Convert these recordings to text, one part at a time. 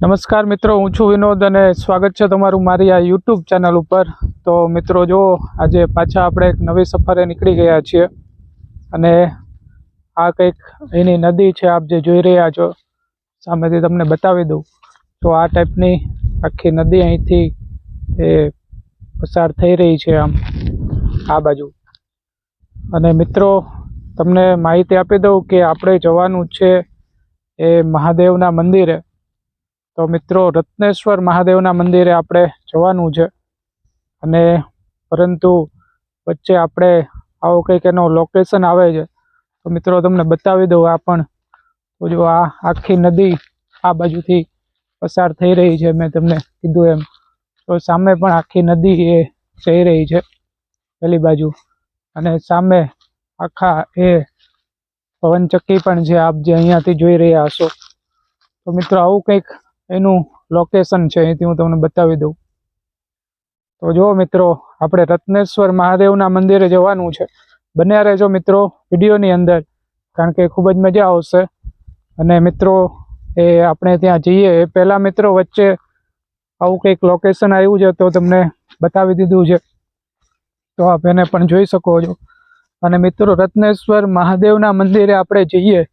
નમસ્કાર મિત્રો, હું છું વિનોદ અને સ્વાગત છે તમારું મારી આ યુટ્યુબ ચેનલ ઉપર। તો મિત્રો જો આજે પાછા આપણે એક નવી સફરે નીકળી ગયા છીએ અને આ કંઈક એની નદી છે, આપ જે જોઈ રહ્યા છો સામેથી તમને બતાવી દઉં તો આ ટાઈપની આખી નદી અહીંથી એ પસાર થઈ રહી છે આમ આ બાજુ। અને મિત્રો તમને માહિતી આપી દઉં કે આપણે જવાનું છે એ મહાદેવના મંદિરે। તો મિત્રો રત્નેશ્વર મહાદેવના મંદિરે આપણે જવાનું છે અને પરંતુ વચ્ચે આપણે આવો કંઈક એનો લોકેશન આવે છે તો મિત્રો તમને બતાવી દઉં। આ પણ તો જો આ આખી નદી આ બાજુથી પસાર થઈ રહી છે, મેં તમને કીધું એમ। તો સામે પણ આખી નદી એ જઈ રહી છે પેલી બાજુ અને સામે આખા એ પવનચક્કી પણ છે, આપ જે અહીંયાથી જોઈ રહ્યા હશો। તો મિત્રો આવું કંઈક એનું લોકેશન છે, અહીંથી હું તમને બતાવી દઉં। તો જો મિત્રો આપણે રત્નેશ્વર મહાદેવના મંદિરે જવાનું છે, બન્યા રહેજો મિત્રો વિડીયોની અંદર, કારણ કે ખૂબ જ મજા આવશે। અને મિત્રો એ આપણે ત્યાં જઈએ એ પહેલાં મિત્રો વચ્ચે આવું કંઈક લોકેશન આવ્યું છે તો તમને બતાવી દીધું છે, તો આપ એને પણ જોઈ શકો છો। અને મિત્રો રત્નેશ્વર મહાદેવના મંદિરે આપણે જઈએ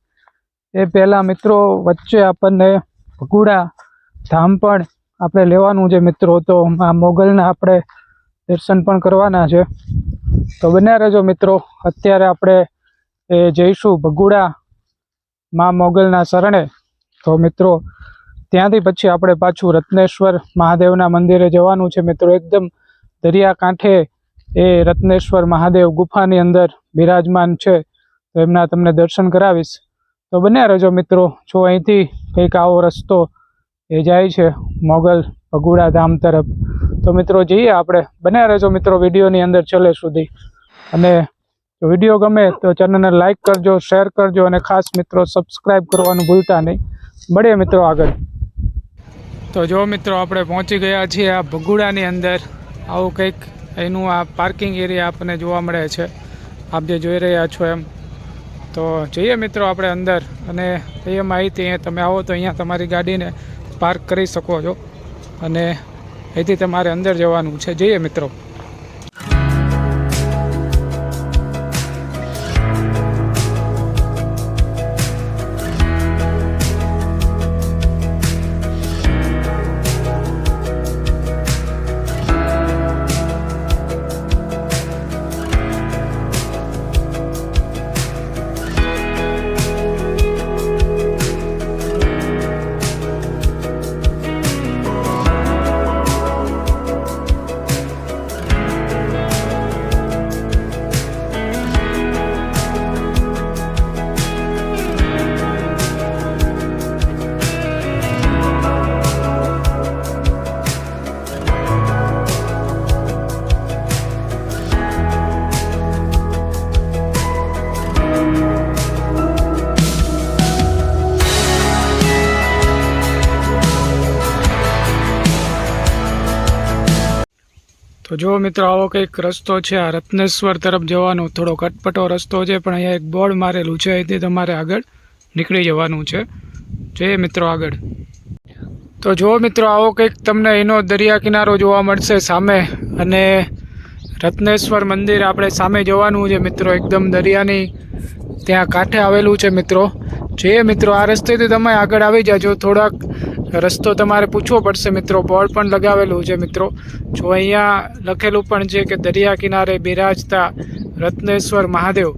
એ પહેલાં મિત્રો વચ્ચે આપણને ભગુડા ધામ પણ આપણે લેવાનું છે મિત્રો। તો આ મોગલના આપણે દર્શન પણ કરવાના છે, તો બન્યા રહેજો મિત્રો। અત્યારે આપણે જઈશું ભગુડા મા મોગલના શરણે। તો મિત્રો ત્યાંથી પછી આપણે પાછું રત્નેશ્વર મહાદેવના મંદિરે જવાનું છે મિત્રો। એકદમ દરિયાકાંઠે એ રત્નેશ્વર મહાદેવ ગુફાની અંદર બિરાજમાન છે, તો એમના તમને દર્શન કરાવીશ। તો બન્યા રહેજો મિત્રો। જો અહીંથી કંઈક આવો રસ્તો એ જાય છે મોગલ ભગુડા ધામ તરફ, તો મિત્રો જઈએ આપણે। બન્યા રહેજો મિત્રો વિડીયોની અંદર છેલ્લે સુધી। અને જો વિડીયો ગમે તો ચેનલને લાઈક કરજો, શેર કરજો અને ખાસ મિત્રો સબસ્ક્રાઈબ કરવાનું ભૂલતા નહીં। મળીએ મિત્રો આગળ। તો જો મિત્રો આપણે પહોંચી ગયા છીએ આ ભગુડાની અંદર। આવું કંઈક એનું આ પાર્કિંગ એરિયા આપણને જોવા મળે છે, આપ જે જોઈ રહ્યા છો એમ। તો જઈએ મિત્રો આપણે અંદર અને એ માહિતી અહીંયા તમે આવો તો અહીંયા તમારી ગાડીને પાર્ક કરી શકો છો અને અહીંથી તમારે અંદર જવાનું છે। જઈએ મિત્રો। તો જો મિત્રો આવો કંઈક રસ્તો છે આ રત્નેશ્વર તરફ જવાનો, થોડો કટપટો રસ્તો છે, પણ અહીંયા એક બોર્ડ મારેલું છે, અહીંથી તમારે આગળ નીકળી જવાનું છે। જઈએ મિત્રો આગળ। તો જો મિત્રો આવો કંઈક તમને એનો દરિયા કિનારો જોવા મળશે સામે, અને રત્નેશ્વર મંદિર આપણે સામે જવાનું છે મિત્રો, એકદમ દરિયાની ત્યાં કાંઠે આવેલું છે મિત્રો। જઈએ મિત્રો આ રસ્તેથી તમે આગળ આવી જાજો, થોડાક રસ્તો તમારે પૂછવો પડશે મિત્રો, બોર્ડ પણ લગાવેલું છે મિત્રો। જો અહીંયા લખેલું પણ છે કે દરિયા કિનારે બિરાજતા રત્નેશ્વર મહાદેવ।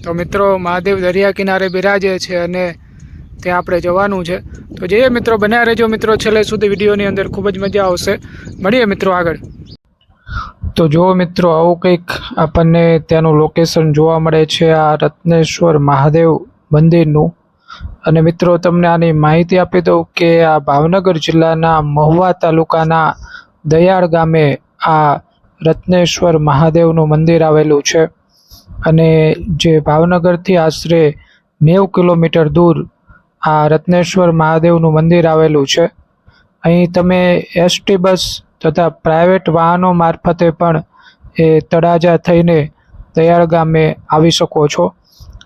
તો મિત્રો મહાદેવ દરિયા કિનારે બિરાજે છે અને ત્યાં આપણે જવાનું છે। તો જઈએ મિત્રો, બન્યા રહેજો મિત્રો છેલ્લે સુધી વિડીયોની અંદર, ખૂબ જ મજા આવશે। મળીએ મિત્રો આગળ। તો જો મિત્રો આવું કંઈક આપણને ત્યાંનું લોકેશન જોવા મળે છે આ રત્નેશ્વર મહાદેવ મંદિરનું। અને મિત્રો તમને આની માહિતી આપી દઉં કે આ ભાવનગર જિલ્લાના મહુવા તાલુકાના દયાળ ગામે આ રત્નેશ્વર મહાદેવનું મંદિર આવેલું છે। અને જે ભાવનગરથી આશરે 90 કિલોમીટર દૂર આ રત્નેશ્વર મહાદેવનું મંદિર આવેલું છે। અહીં તમે એસટી બસ તથા પ્રાઇવેટ વાહનો મારફતે પણ એ તળાજા થઈને દયાળ ગામે આવી શકો છો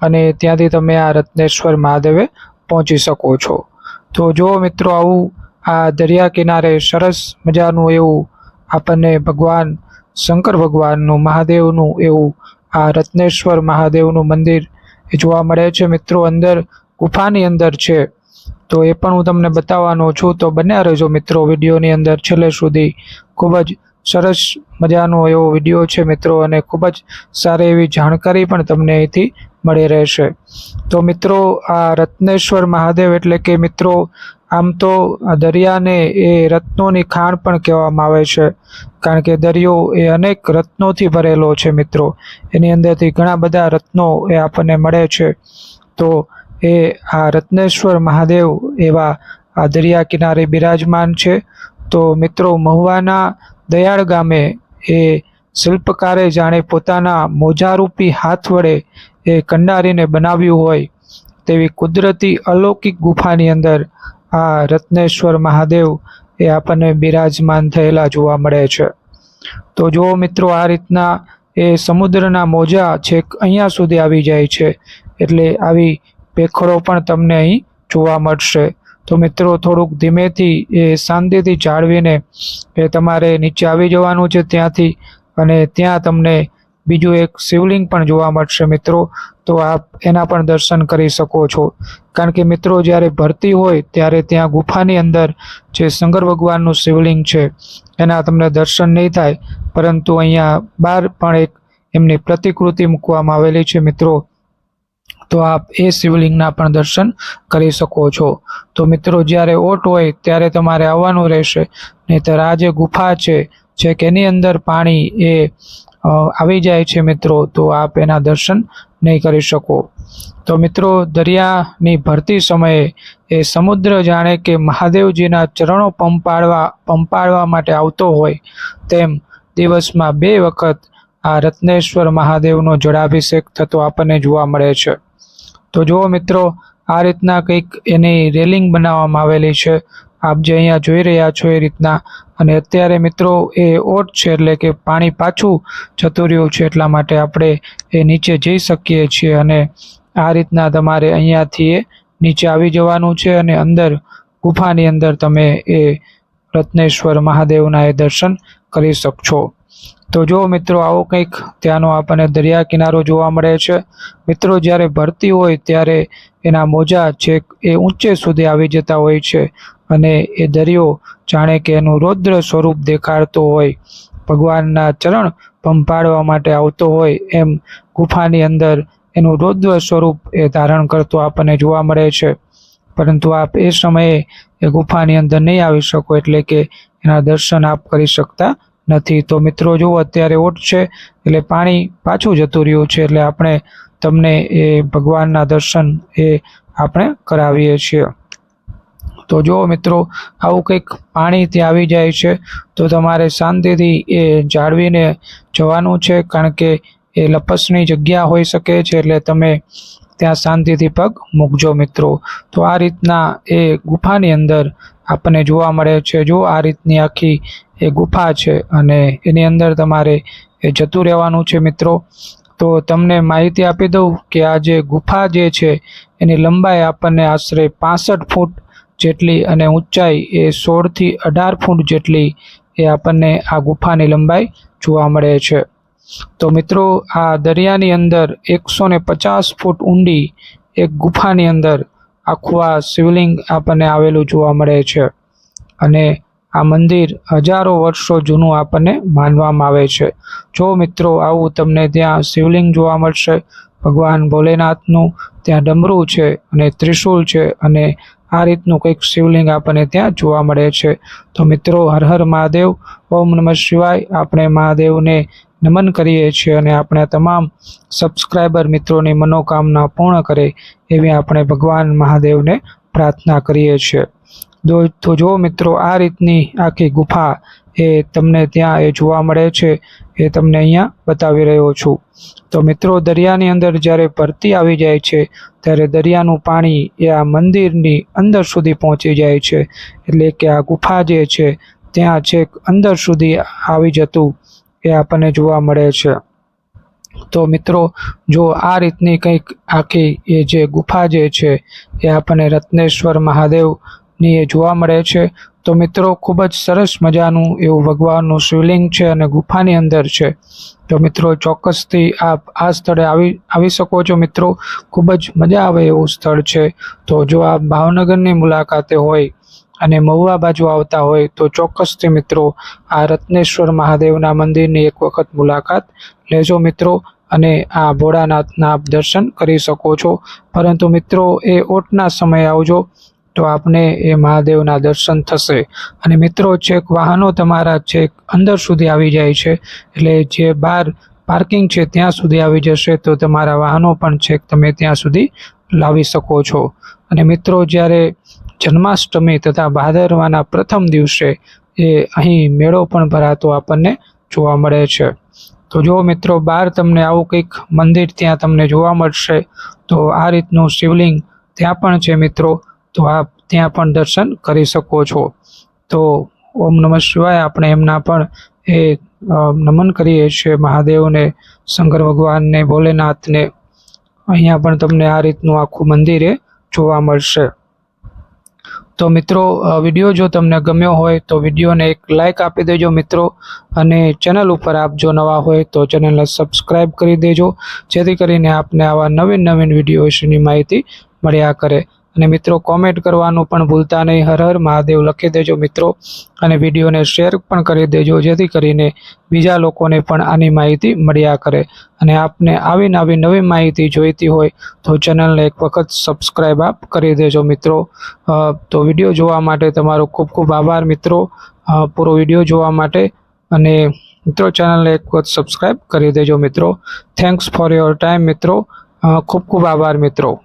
અને ત્યાંથી તમે આ રત્નેશ્વર મહાદેવે પહોંચી શકો છો। તો જો મિત્રો આવું આ દરિયા કિનારે સરસ મજાનું એવું આપણને ભગવાન શંકર ભગવાનનું મહાદેવનું એવું આ રત્નેશ્વર મહાદેવનું મંદિર જોવા મળે છે મિત્રો. અંદર ગુફાની અંદર છે, તો એ પણ હું તમને બતાવવાનો છું. તો બન્યા રહેજો મિત્રો વિડીયોની અંદર છેલ્લે સુધી. ખૂબ જ સરસ મજાનો એવો વિડીયો છે મિત્રો, અને ખૂબ જ સારી એવી જાણકારી પણ તમને અહીંથી મળી રહેશે. તો મિત્રો આ રત્નેશ્વર મહાદેવ એટલે કે મિત્રો આમ તો આ દરિયાને એ રત્નોની ખાણ પણ કહેવામાં આવે છે, કારણ કે દરિયો એ અનેક રત્નોથી ભરેલો છે મિત્રો. એની અંદરથી ઘણા બધા રત્નો એ આપણને મળે છે. તો એ આ રત્નેશ્વર મહાદેવ એવા આ દરિયા કિનારે બિરાજમાન છે. તો મિત્રો મહુવાના દયાળ ગામે એ શિલ્પકારે જાણે પોતાના મોજારૂપી હાથ વડે એ કંડારીને બનાવ્યું હોય તેવી કુદરતી અલૌકિક ગુફાની અંદર આ રત્નેશ્વર મહાદેવ એ આપણને બિરાજમાન થયેલા જોવા મળે છે. તો જો મિત્રો આ રીતના એ સમુદ્રના મોજા છેક અહીંયા સુધી આવી જાય છે, એટલે આવી ભેખડો પણ તમને અહીં જોવા મળશે. તો મિત્રો થોડુંક ધીમેથી એ શાંતિથી જાળવીને એ તમારે નીચે આવી જવાનું છે ત્યાંથી, અને ત્યાં તમને બીજું એક શિવલિંગ પણ જોવા મળશે મિત્રો. તો આપ એના પણ દર્શન કરી શકો છો, કારણ કે મિત્રો જ્યારે ભરતી હોય ત્યારે ત્યાં ગુફાની અંદર જે શંકર ભગવાનનું શિવલિંગ છે એના તમને દર્શન નહીં થાય, પરંતુ અહીંયા બહાર પણ એક એમની પ્રતિકૃતિ મૂકવામાં આવેલી છે મિત્રો. તો આપ એ શિવલિંગના પણ દર્શન કરી શકો છો. તો મિત્રો જ્યારે ઓટ હોય ત્યારે તમારે આવવાનું રહેશે, નહીંતર આ જે ગુફા છે કે એની અંદર પાણી એ આવી જાય છે મિત્રો, તો આપ એના દર્શન નહીં કરી શકો. તો મિત્રો દરિયાની ભરતી સમયે એ સમુદ્ર જાણે કે મહાદેવજીના ચરણો પંપાળવા માટે આવતો હોય તેમ દિવસમાં 2 વખત આ રત્નેશ્વર મહાદેવનો જળાભિષેક થતો આપણને જોવા મળે છે. તો જુઓ મિત્રો આ રીતના કંઈક એની રેલિંગ બનાવવામાં આવેલી છે, આપ જે અહીંયા જોઈ રહ્યા છો એ રીતના. અને અત્યારે મિત્રો એ ઓટ છે એટલે કે પાણી પાછું જતું રહ્યું છે, એટલા માટે આપણે એ નીચે જઈ શકીએ છીએ. અને આ રીતના તમારે અહીંયાથી એ નીચે આવી જવાનું છે, અને અંદર ગુફાની અંદર તમે એ રત્નેશ્વર મહાદેવના એ દર્શન કરી શકશો. તો જો મિત્રો આવો કંઈક ત્યાંનો આપણને દરિયા કિનારો જોવા મળે છે. મિત્રો જ્યારે ભરતી હોય ત્યારે એના મોજા છેક એ ઊંચે સુધી આવી જતા હોય છે, અને એ દરિયો જાણે કે એનું રૌદ્ર સ્વરૂપ દેખાડતો હોય, ભગવાનના ચરણ પંપાળવા માટે આવતો હોય એમ ગુફાની અંદર એનું રૌદ્ર સ્વરૂપ એ ધારણ કરતો આપણને જોવા મળે છે. પરંતુ આપ એ સમયે એ ગુફાની અંદર નહીં આવી શકો, એટલે કે એના દર્શન આપ કરી શકતા નથી. તો મિત્રો જો અત્યારે ઓટ છે એટલે પાણી પાછું જતું રહ્યું છે, એટલે આપણે તમને એ ભગવાનના દર્શન એ આપણે કરાવીએ છીએ. તો જો મિત્રો આવું કંઈક પાણી ત્યાં આવી જાય છે તો તમારે શાંતિથી એ જાળવીને જવાનું છે, કારણ કે એ લપસણી જગ્યા હોઈ શકે છે, એટલે તમે ત્યાં શાંતિથી પગ મૂકજો મિત્રો. તો આ રીતના એ ગુફાની અંદર આપણને જોવા મળે છે. જો આ રીતની આખી એ ગુફા છે, અને એની અંદર તમારે એ જતું રહેવાનું છે મિત્રો. તો તમને માહિતી આપી દઉં કે આ જે ગુફા જે છે એની લંબાઈ આપણને આશરે 65 ફૂટ જેટલી, અને ઊંચાઈ એ 16 થી 18 ફૂટ જેટલી એ આપણને આ ગુફાની લંબાઈ જોવા મળે છે. તો મિત્રો આ દરિયાની અંદર 150 ફૂટ ઊંડી એક ગુફાની અંદર આખું આ શિવલિંગ આપણને આવેલું જોવા મળે છે, અને આ મંદિર હજારો વર્ષો જૂનું આપણને માનવામાં આવે છે. જો મિત્રો આવું તમને ત્યાં શિવલિંગ જોવા મળશે, ભગવાન ભોલેનાથનું ત્યાં ડમરું છે અને ત્રિશૂલ છે, અને આ રીતનું કંઈક શિવલિંગ આપણને ત્યાં જોવા મળે છે. તો મિત્રો હર હર મહાદેવ, ઓમ નમઃ શિવાય. આપણે મહાદેવને નમન કરીએ છીએ, અને આપણે તમામ સબસ્ક્રાઈબર મિત્રોની મનોકામના પૂર્ણ કરે એવી આપણે ભગવાન મહાદેવને પ્રાર્થના કરીએ છીએ. તો જો મિત્રો આ રીતની આખી ગુફા એ તમને ત્યાં એ જોવા મળે છે, એ તમને અહીંયા બતાવી રહ્યો છું. તો મિત્રો દરિયાની અંદર જ્યારે ભરતી આવી જાય છે ત્યારે દરિયાનું પાણી એ આ મંદિરની અંદર સુધી પહોંચી જાય છે, એટલે કે આ ગુફા જે છે ત્યાં છેક અંદર સુધી આવી જતું એ આપણને જોવા મળે છે. તો મિત્રો જો આ રીતની કંઈક આખી એ જે ગુફા જે છે એ આપણને રત્નેશ્વર મહાદેવની એ જોવા મળે છે. તો મિત્રો ખૂબ જ સરસ મજાનું એવું ભગવાનનું શિવલિંગ છે અને ગુફાની અંદર છે. તો મિત્રો ચોક્કસથી આપ આ સ્થળે આવી શકો છો મિત્રો. ખૂબ જ મજા આવે એવું સ્થળ છે. તો જો આપ ભાવનગરની મુલાકાતે હોય અને મહુવા બાજુ આવતા હોય તો ચોક્કસથી મિત્રો આ રત્નેશ્વર મહાદેવના મંદિરની એક વખત મુલાકાત લેજો મિત્રો. અને આ ભોળાનાથના આપ દર્શન કરી શકો છો. પરંતુ મિત્રો એ ઓટના સમયે આવજો તો આપને એ મહાદેવના દર્શન થશે. અને મિત્રો છેક વાહનો તમારા છેક અંદર સુધી આવી જાય છે, એટલે જે બહાર પાર્કિંગ છે ત્યાં સુધી આવી જશે. તો તમારા વાહનો પણ છેક તમે ત્યાં સુધી લાવી શકો છો. અને મિત્રો જ્યારે જન્માષ્ટમી તથા ભાદરવાના પ્રથમ દિવસે એ અહીં મેળો પણ ભરાતો આપણને જોવા મળે છે. તો જો મિત્રો બહાર તમને આવું કંઈક મંદિર ત્યાં તમને જોવા મળશે. તો આ રીતનું શિવલિંગ ત્યાં પણ છે મિત્રો. તો આપ ત્યાં પણ દર્શન કરી શકો છો. તો ઓમ નમઃ શિવાય આપણે એમના પણ એ નમન કરીએ છીએ મહાદેવને, શંકર ભગવાનને, ભોલેનાથને. અહીંયા પણ તમને આ રીતનું આખું મંદિર એ જોવા મળશે. તો મિત્રો વિડીયો જો તમને ગમ્યો હોય તો વિડીયોને એક લાઈક આપી દેજો મિત્રો. અને ચેનલ ઉપર આપ જો નવા હોય તો ચેનલને સબસ્ક્રાઈબ કરી દેજો, જેથી કરીને આપને આવા નવીન વિડીયો વિશેની માહિતી મળ્યા કરે. અને મિત્રો કોમેન્ટ કરવાનું પણ ભૂલતા નહીં. હર હર મહાદેવ લખી દેજો મિત્રો. અને વિડીયોને શેર પણ કરી દેજો, જેથી કરીને બીજા લોકોને પણ આની માહિતી મળ્યા કરે. અને આપને આવી નવી માહિતી જોઈતી હોય તો ચેનલને એક વખત સબસ્ક્રાઈબ આપ કરી દેજો મિત્રો. તો વિડીયો જોવા માટે તમારો ખૂબ ખૂબ આભાર મિત્રો, પૂરો વિડીયો જોવા માટે. અને મિત્રો ચેનલને એક વખત સબસ્ક્રાઈબ કરી દેજો મિત્રો. થેન્ક્સ ફોર યોર ટાઈમ મિત્રો. ખૂબ ખૂબ આભાર મિત્રો.